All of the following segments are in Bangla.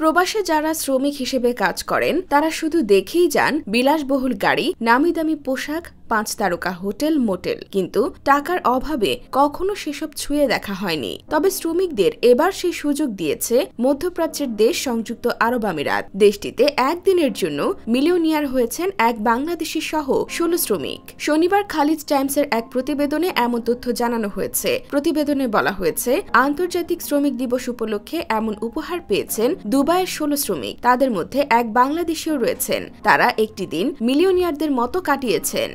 প্রবাসে যারা শ্রমিক হিসেবে কাজ করেন তারা শুধু দেখেই যান বিলাসবহুল গাড়ি, নামি দামি পোশাক, 5 তারকা হোটেল, মোটেল, কিন্তু টাকার অভাবে কখনো সেসব ছুঁয়ে দেখা হয়নি। তবে শ্রমিকদের এবার সেই সুযোগ দিয়েছে মধ্যপ্রাচ্যের দেশ সংযুক্ত আরব আমিরাত। দেশটিতে একদিনের জন্য মিলিয়নিয়ার হয়েছেন এক বাংলাদেশি সহ 16 শ্রমিক। শনিবার খালিজ টাইমসের এক প্রতিবেদনে এমন তথ্য জানানো হয়েছে। প্রতিবেদনে বলা হয়েছে, আন্তর্জাতিক শ্রমিক দিবস উপলক্ষে এমন উপহার পেয়েছেন দুবাইয়ের 16 শ্রমিক। তাদের মধ্যে এক বাংলাদেশিও রয়েছেন। তারা একটি দিন মিলিয়নিয়ারদের মতো কাটিয়েছেন।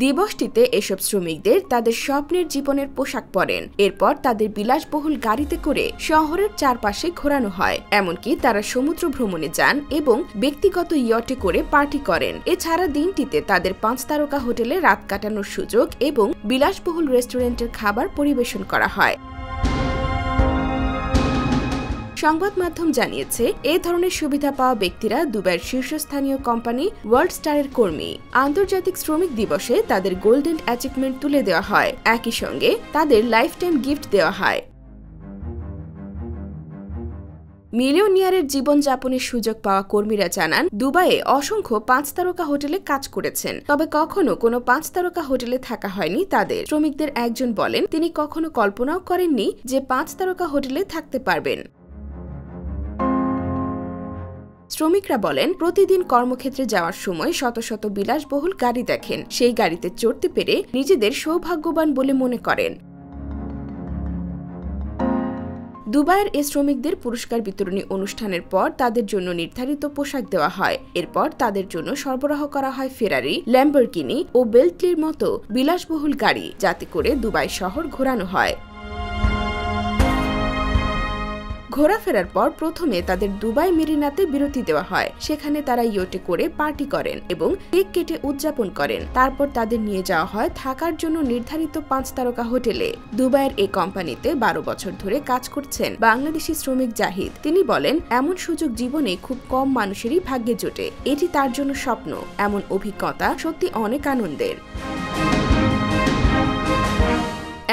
দিবসটিতে এসব শ্রমিকদের তাদের স্বপ্নের জীবনের পোশাক পরেন। এরপর তাদের বিলাসবহুল গাড়িতে করে শহরের চারপাশে ঘোরানো হয়। এমনকি তারা সমুদ্র ভ্রমণে যান এবং ব্যক্তিগত ইয়টে করে পার্টি করেন। এছাড়া দিনটিতে তাদের 5 তারকা হোটেলে রাত কাটানোর সুযোগ এবং বিলাসবহুল রেস্টুরেন্টের খাবার পরিবেশন করা হয়। সংবাদ মাধ্যম জানিয়েছে, এই ধরনের সুবিধা পাওয়া ব্যক্তিরা দুবাইয়ের শীর্ষস্থানীয় কোম্পানি ওয়ার্ল্ড স্টারের কর্মী। আন্তর্জাতিক শ্রমিক দিবসে তাদের গোল্ডেন অ্যাচিভমেন্ট তুলে দেওয়া হয়। একই সঙ্গে তাদের লাইফ টাইম গিফট দেওয়া হয়। মিলিয়নিয়ারের জীবনযাপনের সুযোগ পাওয়া কর্মীরা জানান, দুবাইয়ে অসংখ্য 5 তারকা হোটেলে কাজ করেছেন, তবে কখনো কোনো 5 তারকা হোটেলে থাকা হয়নি তাদের। শ্রমিকদের একজন বলেন, তিনি কখনো কল্পনাও করেননি যে 5 তারকা হোটেলে থাকতে পারবেন। শ্রমিকরা বলেন, প্রতিদিন কর্মক্ষেত্রে যাওয়ার সময় শত শত বিলাসবহুল গাড়ি দেখেন। সেই গাড়িতে চড়তে পেরে নিজেদের সৌভাগ্যবান বলে মনে করেন। দুবাইয়ের এই শ্রমিকদের পুরস্কার বিতরণী অনুষ্ঠানের পর তাদের জন্য নির্ধারিত পোশাক দেওয়া হয়। এরপর তাদের জন্য সরবরাহ করা হয় ফেরারি, ল্যাম্বরগিনি ও বেন্টলির মতো বিলাসবহুল গাড়ি, যাতে করে দুবাই শহর ঘোরানো হয়। ঘোরাফেরার পর প্রথমে তাদের দুবাই মেরিনাতে বিরতি দেওয়া হয়। সেখানে তারা ইয়টে করে পার্টি করেন এবং কেক কেটে উদযাপন করেন। তারপর তাদের নিয়ে যাওয়া হয় থাকার জন্য নির্ধারিত 5 তারকা হোটেলে। দুবাইয়ের এই কোম্পানিতে 12 বছর ধরে কাজ করছেন বাংলাদেশি শ্রমিক জাহিদ। তিনি বলেন, এমন সুযোগ জীবনে খুব কম মানুষেরই ভাগ্যে জোটে। এটি তার জন্য স্বপ্ন। এমন অভিজ্ঞতা সত্যি অনেক আনন্দের।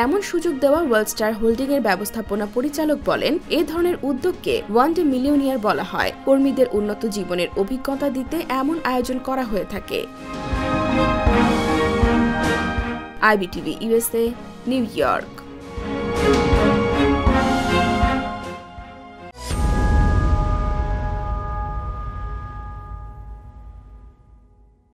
এমন সুযোগ দেওয়া ওয়ার্ল্ড স্টার হোল্ডিং এর ব্যবস্থাপনা পরিচালক বলেন, এ ধরনের উদ্যোগকে ওয়ান ডে মিলিয়নিয়ার বলা হয়। কর্মীদের উন্নত জীবনের অভিজ্ঞতা দিতে এমন আয়োজন করা হয়ে থাকে। IBTV USA, new York.